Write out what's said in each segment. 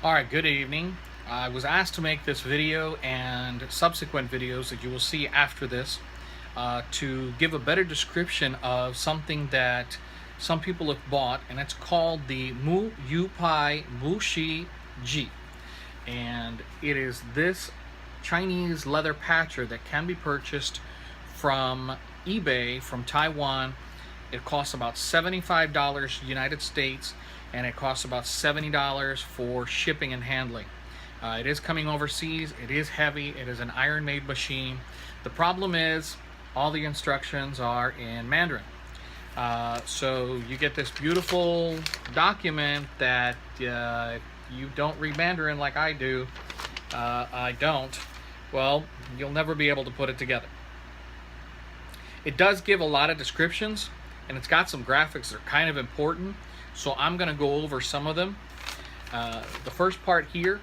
Alright, good evening. I was asked to make this video and subsequent videos that you will see after this to give a better description of something that some people have bought, and it's called the Muyupai Mushi Ji. And it is this Chinese leather patcher that can be purchased from eBay from Taiwan. It costs about $75 United States, and it costs about $70 for shipping and handling. It is coming overseas. It is heavy. It is an iron-made machine. The problem is all the instructions are in Mandarin. So you get this beautiful document that you don't read Mandarin like I do. I don't. Well, you'll never be able to put it together. It does give a lot of descriptions, and it's got some graphics that are kind of important, so I'm going to go over some of them. The first part here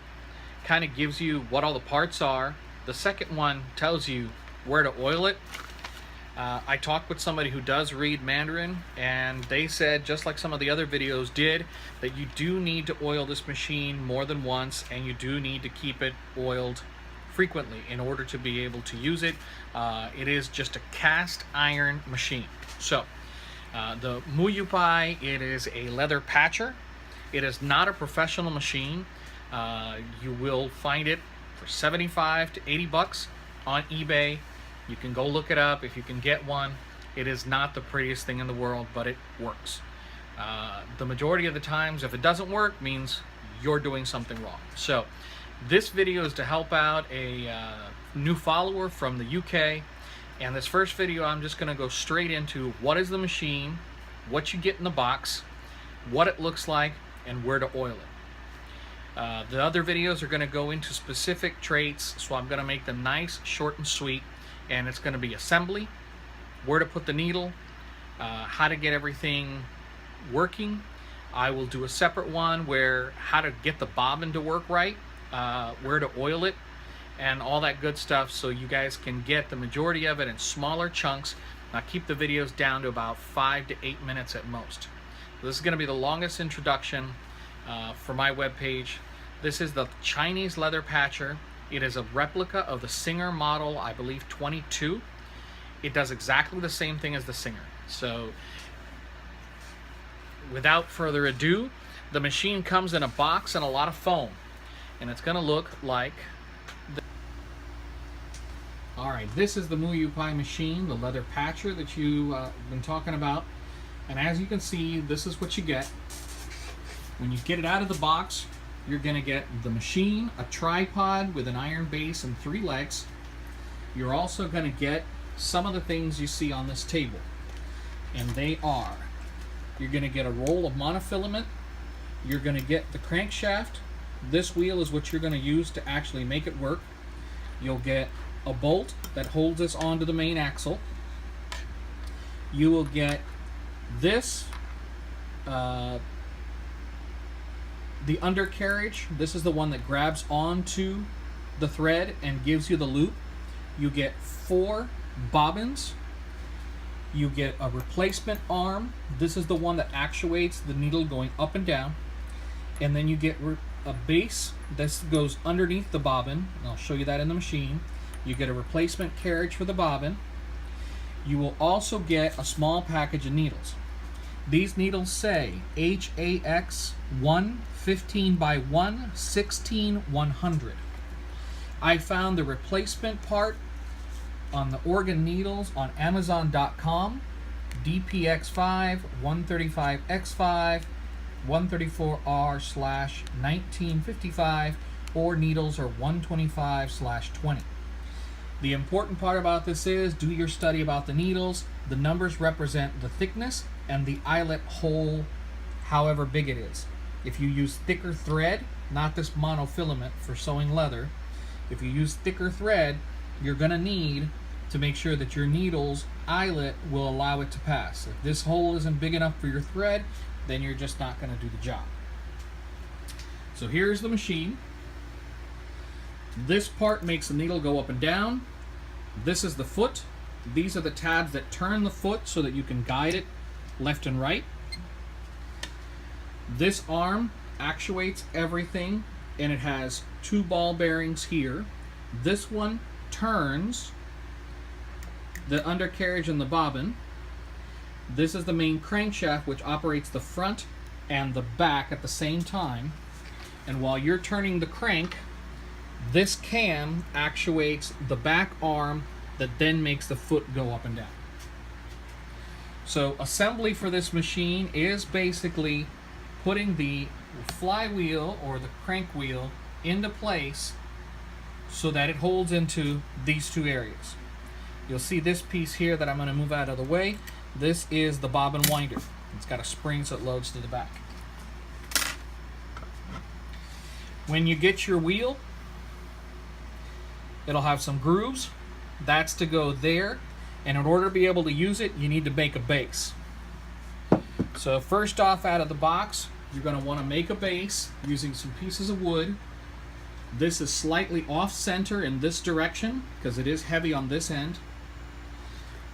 kind of gives you what all the parts are. The second one tells you where to oil it. I talked with somebody who does read Mandarin, and they said, just like some of the other videos did, that you do need to oil this machine more than once, and you do need to keep it oiled frequently in order to be able to use it. It is just a cast iron machine. So the Muyupai, it is a leather patcher. It is not a professional machine. You will find it for 75 to 80 bucks on eBay. You can go look it up if you can get one. It is not the prettiest thing in the world, but it works. The majority of the times, if it doesn't work, means you're doing something wrong. So this video is to help out a new follower from the UK. And this first video, I'm just going to go straight into what is the machine, what you get in the box, what it looks like, and where to oil it. The other videos are going to go into specific traits, so I'm going to make them nice, short, and sweet. And it's going to be assembly, where to put the needle, how to get everything working. I will do a separate one where how to get the bobbin to work right, where to oil it, and all that good stuff, so you guys can get the majority of it in smaller chunks. Now keep the videos down to about 5 to 8 minutes at most. This is going to be the longest introduction for my webpage. This is the Chinese leather patcher. It is a replica of the Singer model, I believe 22. It does exactly the same thing as the Singer. So without further ado, the machine comes in a box and a lot of foam, and it's going to look like Alright, this is the Muyupai machine, the leather patcher that you've been talking about. And as you can see, this is what you get. When you get it out of the box, you're going to get the machine, a tripod with an iron base and 3 legs. You're also going to get some of the things you see on this table. And they are, you're going to get a roll of monofilament. You're going to get the crankshaft. This wheel is what you're going to use to actually make it work. You'll get a bolt that holds this onto the main axle. You will get this, the undercarriage. This is the one that grabs onto the thread and gives you the loop. You get 4 bobbins. You get a replacement arm. This is the one that actuates the needle going up and down. And then you get a base. This goes underneath the bobbin, and I'll show you that in the machine. You get a replacement carriage for the bobbin. You will also get a small package of needles. These needles say HAX 1 15 by 1 16 100. I found the replacement part on the organ needles on Amazon.com. DPX5 135X5 134R/1955, or needles are 125/20. The important part about this is, do your study about the needles. The numbers represent the thickness and the eyelet hole, however big it is. If you use thicker thread, not this monofilament for sewing leather, if you use thicker thread, you're going to need to make sure that your needle's eyelet will allow it to pass. If this hole isn't big enough for your thread, then you're just not going to do the job. So here's the machine. This part makes the needle go up and down. This is the foot. These are the tabs that turn the foot so that you can guide it left and right. This arm actuates everything and it has 2 ball bearings here. This one turns the undercarriage and the bobbin. This is the main crankshaft, which operates the front and the back at the same time. And while you're turning the crank, this cam actuates the back arm that then makes the foot go up and down. So assembly for this machine is basically putting the flywheel or the crank wheel into place so that it holds into these 2 areas. You'll see this piece here that I'm going to move out of the way. This is the bobbin winder. It's got a spring so it loads to the back. When you get your wheel, it'll have some grooves. That's to go there. And in order to be able to use it, you need to make a base. So first off, out of the box, you're going to want to make a base using some pieces of wood. This is slightly off center in this direction because it is heavy on this end.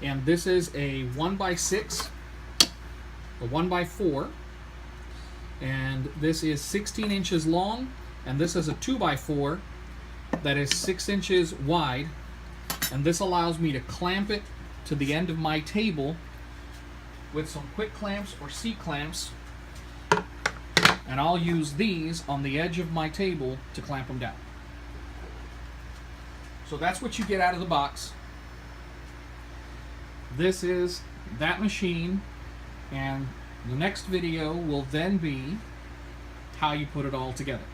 And this is a 1x6, a 1x4, and this is 16 inches long, and this is a 2x4 that is 6 inches wide, and this allows me to clamp it to the end of my table with some quick clamps or C-clamps, and I'll use these on the edge of my table to clamp them down. So that's what you get out of the box. This is that machine, and the next video will then be how you put it all together.